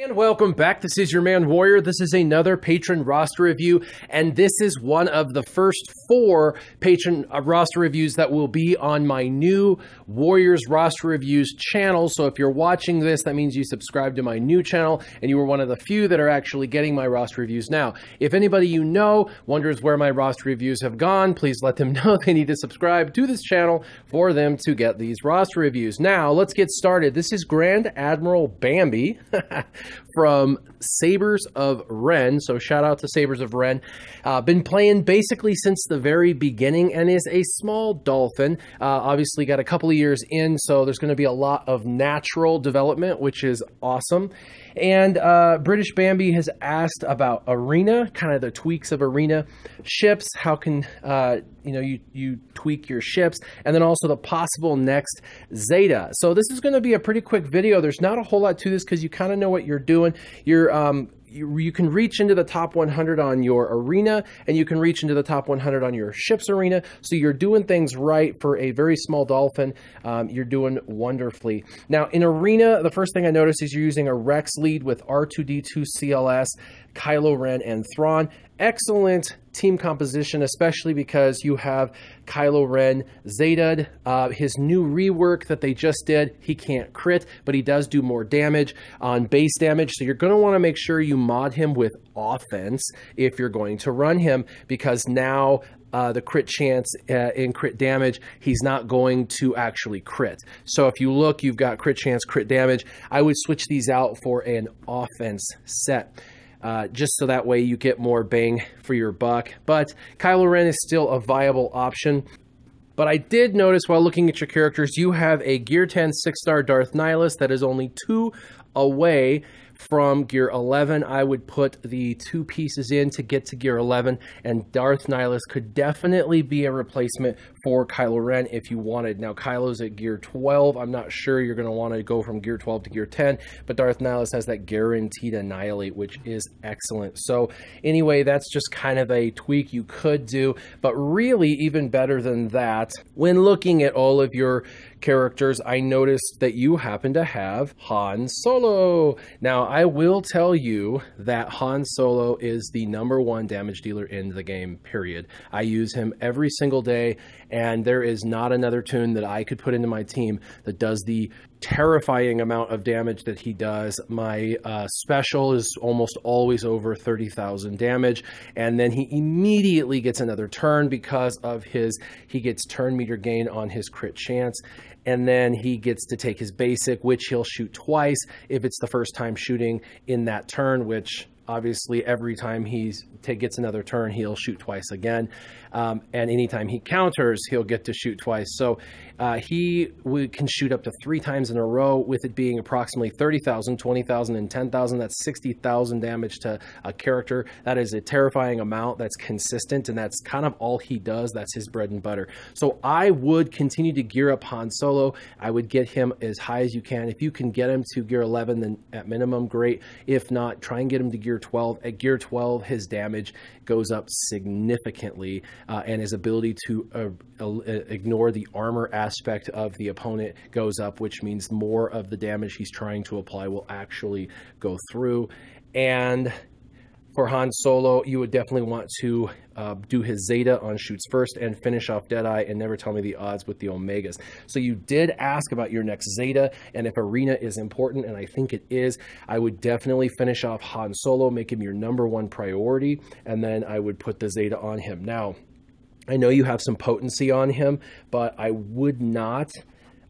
And welcome back. This is your man Warrior. This is another patron roster review, and this is one of the first 4 patron roster reviews that will be on my new Warriors roster reviews channel. So if you're watching this, that means you subscribe to my new channel and you were one of the few that are actually getting my roster reviews now. If anybody you know wonders where my roster reviews have gone, please let them know they need to subscribe to this channel for them to get these roster reviews. Now let's get started. This is Grand Admiral Bambi from Sabers of Wren. So shout out to Sabers of Wren. Been playing basically since the very beginning and is a small dolphin. Obviously got a couple of years in, so there's going to be a lot of natural development, which is awesome. And British Bambi has asked about arena, kind of the tweaks of arena, ships, how can you tweak your ships, and then also the possible next Zeta. So this is going to be a pretty quick video. There's not a whole lot to this because you kind of know what you're doing. You can reach into the top 100 on your arena, and you can reach into the top 100 on your ship's arena. So you're doing things right for a very small dolphin. You're doing wonderfully. Now in arena, the first thing I noticed is you're using a Rex lead with R2-D2 CLS, Kylo Ren, and Thrawn. Excellent team composition, especially because you have Kylo Ren Zeta'd. His new rework that they just did, he can't crit, but he does do more damage on base damage. So you're going to want to make sure you mod him with offense if you're going to run him, because now the crit chance in crit damage, he's not going to actually crit. So if you look, you've got crit chance, crit damage. I would switch these out for an offense set. Just so that way you get more bang for your buck. But Kylo Ren is still a viable option. But I did notice while looking at your characters, you have a Gear 10 6-star Darth Nihilus that is only 2 away from Gear 11. I would put the 2 pieces in to get to Gear 11, and Darth Nihilus could definitely be a replacement for Kylo Ren if you wanted. Now, Kylo's at Gear 12. I'm not sure you're going to want to go from Gear 12 to Gear 10, but Darth Nihilus has that guaranteed annihilate, which is excellent. So anyway, that's just kind of a tweak you could do, but really even better than that, when looking at all of your characters, I noticed that you happen to have Han Solo. Now, I will tell you that Han Solo is the #1 damage dealer in the game, period. I use him every single day, and there is not another tune that I could put into my team that does the terrifying amount of damage that he does. My special is almost always over 30,000 damage, and then he immediately gets another turn because of he gets turn meter gain on his crit chance, and then he gets to take his basic, which he'll shoot twice if it's the first time shooting in that turn, which obviously every time he gets another turn, he'll shoot twice again. And anytime he counters, he'll get to shoot twice. So he can shoot up to 3 times in a row, with it being approximately 30,000, 20,000, and 10,000. That's 60,000 damage to a character. That is a terrifying amount. That's consistent, and that's kind of all he does. That's his bread and butter. So I would continue to gear up Han Solo. I would get him as high as you can. If you can get him to Gear 11, then at minimum, great. If not, try and get him to Gear 12. At Gear 12, his damage goes up significantly, and his ability to ignore the armor aspect of the opponent goes up, which means more of the damage he's trying to apply will actually go through. And for Han Solo, you would definitely want to do his Zeta on shoots first and finish off Deadeye, and never tell me the odds with the Omegas. So you did ask about your next Zeta, and if arena is important, and I think it is, I would definitely finish off Han Solo, make him your #1 priority, and then I would put the Zeta on him. Now, I know you have some potency on him, but I would not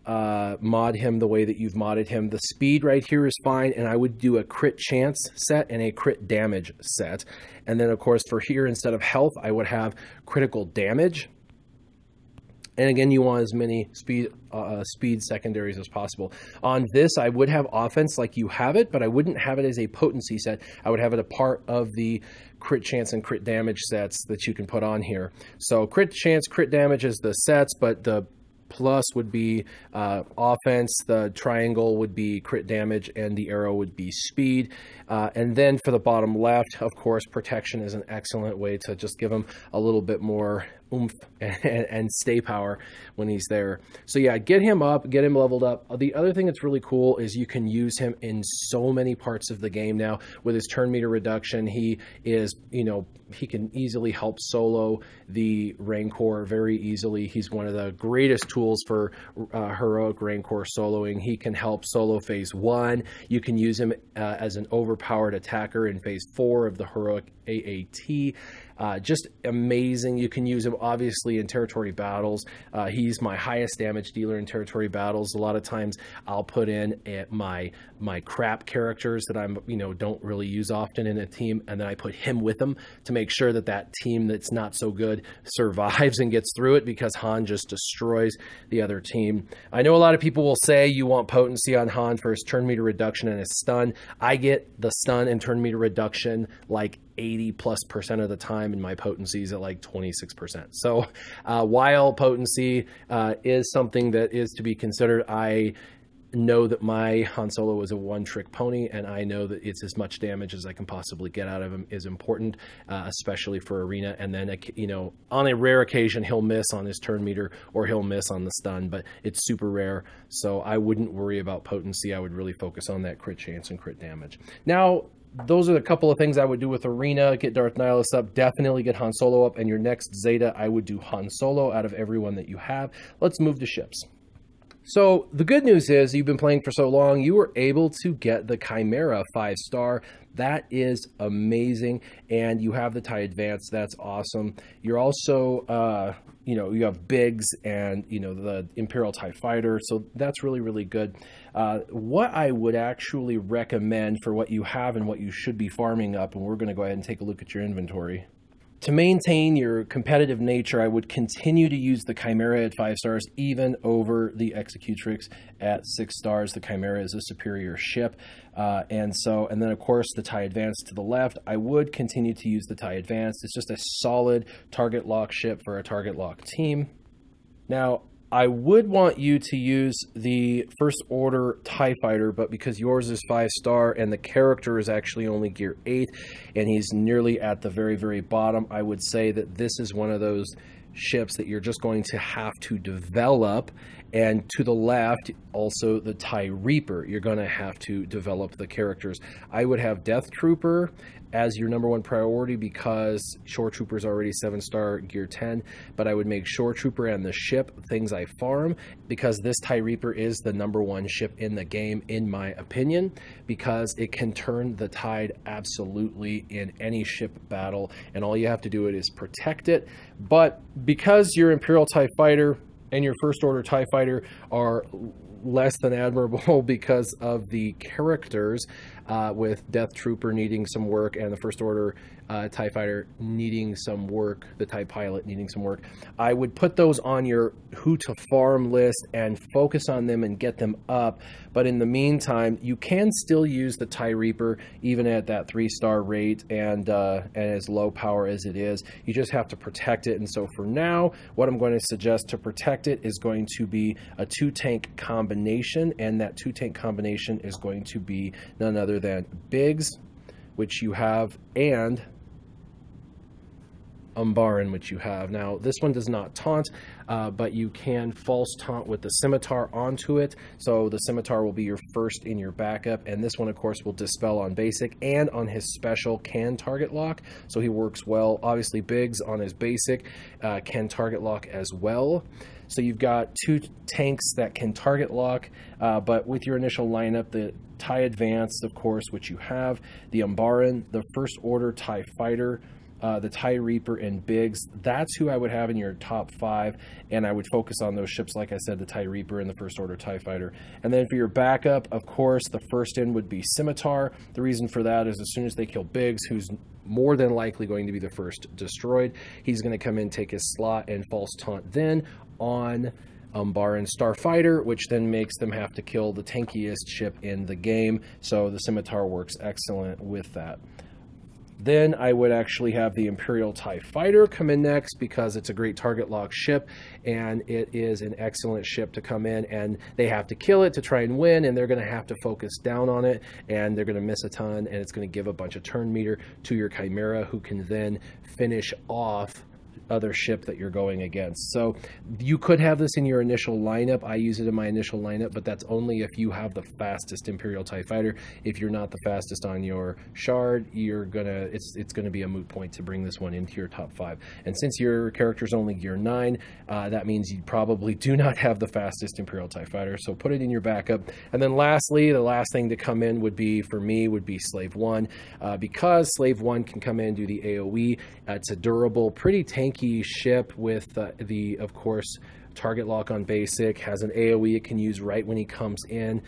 mod him the way that you've modded him. The speed right here is fine, and I would do a crit chance set and a crit damage set. And then, of course, for here, instead of health, I would have critical damage. And again, you want as many speed secondaries as possible. On this, I would have offense like you have it, but I wouldn't have it as a potency set. I would have it a part of the crit chance and crit damage sets that you can put on here. So crit chance, crit damage is the sets, but the plus would be offense, the triangle would be crit damage, and the arrow would be speed. And then for the bottom left, of course, protection is an excellent way to just give them a little bit more oomph and stay power when he's there. So yeah, get him up, get him leveled up. The other thing that's really cool is you can use him in so many parts of the game now. With his turn meter reduction, he is, you know, he can easily help solo the Rancor very easily. He's one of the greatest tools for heroic Rancor soloing. He can help solo phase 1. You can use him as an overpowered attacker in phase 4 of the heroic AAT. Just amazing. You can use him obviously in territory battles. He's my highest damage dealer in territory battles. A lot of times I'll put in my crap characters that I'm, you know, don't really use often in a team, and then I put him with them to make sure that that team that's not so good survives and gets through it, because Han just destroys the other team. I know a lot of people will say you want potency on Han for his turn meter reduction and his stun. I get the stun and turn meter reduction like 80+% of the time, and my potency is at like 26%. So while potency is something that is to be considered, I know that my Han Solo is a one-trick pony, and I know that it's as much damage as I can possibly get out of him is important, especially for arena. And then, you know, on a rare occasion, he'll miss on his turn meter or he'll miss on the stun, but it's super rare. So I wouldn't worry about potency. I would really focus on that crit chance and crit damage. Now, those are the couple of things I would do with Arena. Get Darth Nihilus up, definitely get Han Solo up, and your next Zeta, I would do Han Solo out of everyone that you have. Let's move to ships. So the good news is you've been playing for so long, you were able to get the Chimera 5-star. That is amazing. And you have the TIE Advance. That's awesome. You're also, you know, you have Biggs and, you know, the Imperial TIE Fighter. So that's really, really good. What I would actually recommend for what you have and what you should be farming up, and we're going to go ahead and take a look at your inventory. To maintain your competitive nature, I would continue to use the Chimera at 5 stars, even over the Executrix at 6 stars. The Chimera is a superior ship. And then, of course, the TIE Advance to the left. I would continue to use the TIE Advance. It's just a solid target lock ship for a target lock team. Now, I would want you to use the First Order TIE Fighter, but because yours is 5-star and the character is actually only gear 8 and he's nearly at the very, very bottom, I would say that this is one of those ships that you're just going to have to develop. And to the left, also the TIE Reaper, you're going to have to develop the characters. I would have Death Trooper as your #1 priority because Shore Trooper is already 7-star gear 10, but I would make Shore Trooper and the ship things I farm, because this TIE Reaper is the #1 ship in the game, in my opinion, because it can turn the tide absolutely in any ship battle, and all you have to do is protect it. But because your Imperial TIE Fighter and your First Order TIE Fighter are less than admirable because of the characters, with Death Trooper needing some work and the First Order TIE Fighter needing some work, the TIE Pilot needing some work, I would put those on your who to farm list and focus on them and get them up. But in the meantime, you can still use the TIE Reaper even at that 3-star rate and as low power as it is. You just have to protect it. And so for now, what I'm going to suggest to protect it is going to be a 2-tank combination, and that 2-tank combination is going to be none other than Biggs, which you have, and Umbaran, which you have. Now, this one does not taunt, but you can false taunt with the Scimitar onto it. So the Scimitar will be your first in your backup, and this one, of course, will dispel on basic, and on his special can target lock. So he works well. Obviously, Biggs on his basic can target lock as well. So you've got 2 tanks that can target lock, but with your initial lineup, the TIE Advanced, of course, which you have, the Umbaran, the First Order TIE Fighter, the TIE Reaper, and Biggs. That's who I would have in your top 5, and I would focus on those ships, like I said, the TIE Reaper and the First Order TIE Fighter. And then for your backup, of course, the first in would be Scimitar. The reason for that is as soon as they kill Biggs, who's more than likely going to be the first destroyed, he's going to come in, take his slot, and false taunt then on Umbaran Starfighter, which then makes them have to kill the tankiest ship in the game. So the Scimitar works excellent with that. Then I would actually have the Imperial TIE Fighter come in next, because it's a great target lock ship and it is an excellent ship to come in, and they have to kill it to try and win, and they're going to have to focus down on it, and they're going to miss a ton, and it's going to give a bunch of turn meter to your Chimera, who can then finish off other ship that you're going against. So you could have this in your initial lineup. I use it in my initial lineup, but that's only if you have the fastest Imperial TIE Fighter. If you're not the fastest on your shard, it's gonna be a moot point to bring this one into your top 5. And since your character's only gear 9, that means you probably do not have the fastest Imperial TIE Fighter, so put it in your backup. And then lastly, the last thing to come in would be, for me, would be Slave 1, because Slave 1 can come in, do the AoE. It's a durable, pretty tanky ship with of course, target lock on basic, has an AoE it can use right when he comes in.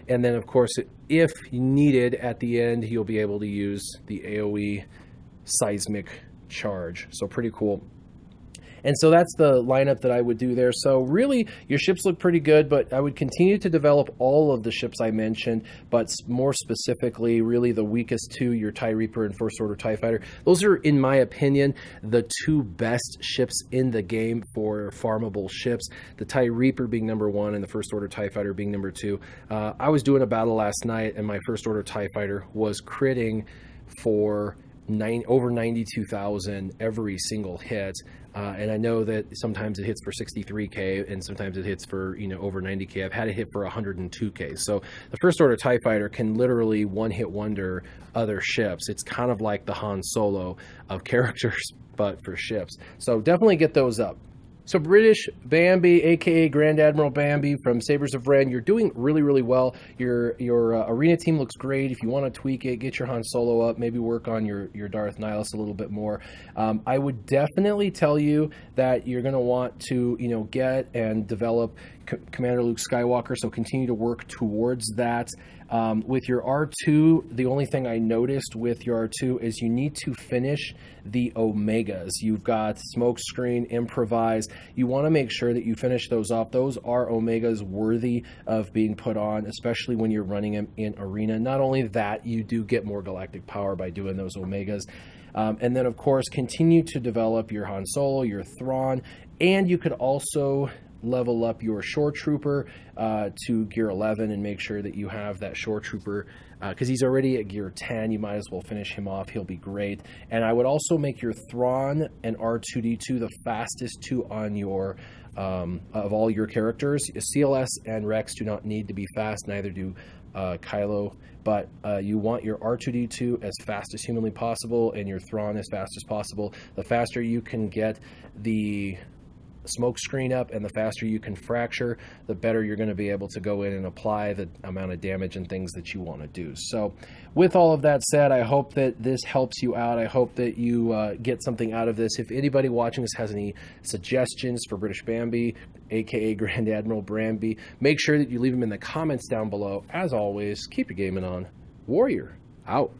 And then, of course, if needed at the end, you'll be able to use the AoE seismic charge. So pretty cool. And so that's the lineup that I would do there. So really, your ships look pretty good, but I would continue to develop all of the ships I mentioned, but more specifically, really the weakest 2, your TIE Reaper and First Order TIE Fighter. Those are, in my opinion, the 2 best ships in the game for farmable ships. The TIE Reaper being number 1 and the First Order TIE Fighter being number 2. I was doing a battle last night, and my First Order TIE Fighter was critting for over 92,000 every single hit, and I know that sometimes it hits for 63k and sometimes it hits for, you know, over 90k. I've had it hit for 102k. So the First Order TIE Fighter can literally one-hit wonder other ships. It's kind of like the Han Solo of characters, but for ships. So definitely get those up. So British Bambi, aka Grand Admiral Bambi from Sabers of Ren, you're doing really, really well. Your arena team looks great. If you want to tweak it, get your Han Solo up, maybe work on your Darth Nihilus a little bit more. I would definitely tell you that you're going to want to, you know, get and develop Commander Luke Skywalker, so continue to work towards that. With your R2, the only thing I noticed with your R2 is you need to finish the Omegas. You've got Smokescreen, Improvise. You want to make sure that you finish those off. Those are Omegas worthy of being put on, especially when you're running them in Arena. Not only that, you do get more galactic power by doing those Omegas. And then, of course, continue to develop your Han Solo, your Thrawn, and you could also level up your Shore Trooper to gear 11 and make sure that you have that Shore Trooper, because he's already at gear 10. You might as well finish him off. He'll be great. And I would also make your Thrawn and R2-D2 the fastest 2 on your of all your characters. CLS and Rex do not need to be fast, neither do Kylo, but you want your R2-D2 as fast as humanly possible and your Thrawn as fast as possible. The faster you can get the smoke screen up and the faster you can fracture, the better you're going to be able to go in and apply the amount of damage and things that you want to do. So with all of that said, I hope that this helps you out. I hope that you get something out of this. If anybody watching this has any suggestions for British Bambi, aka Grand Admiral Bambi, make sure that you leave them in the comments down below. As always, keep your gaming on. Warrior out.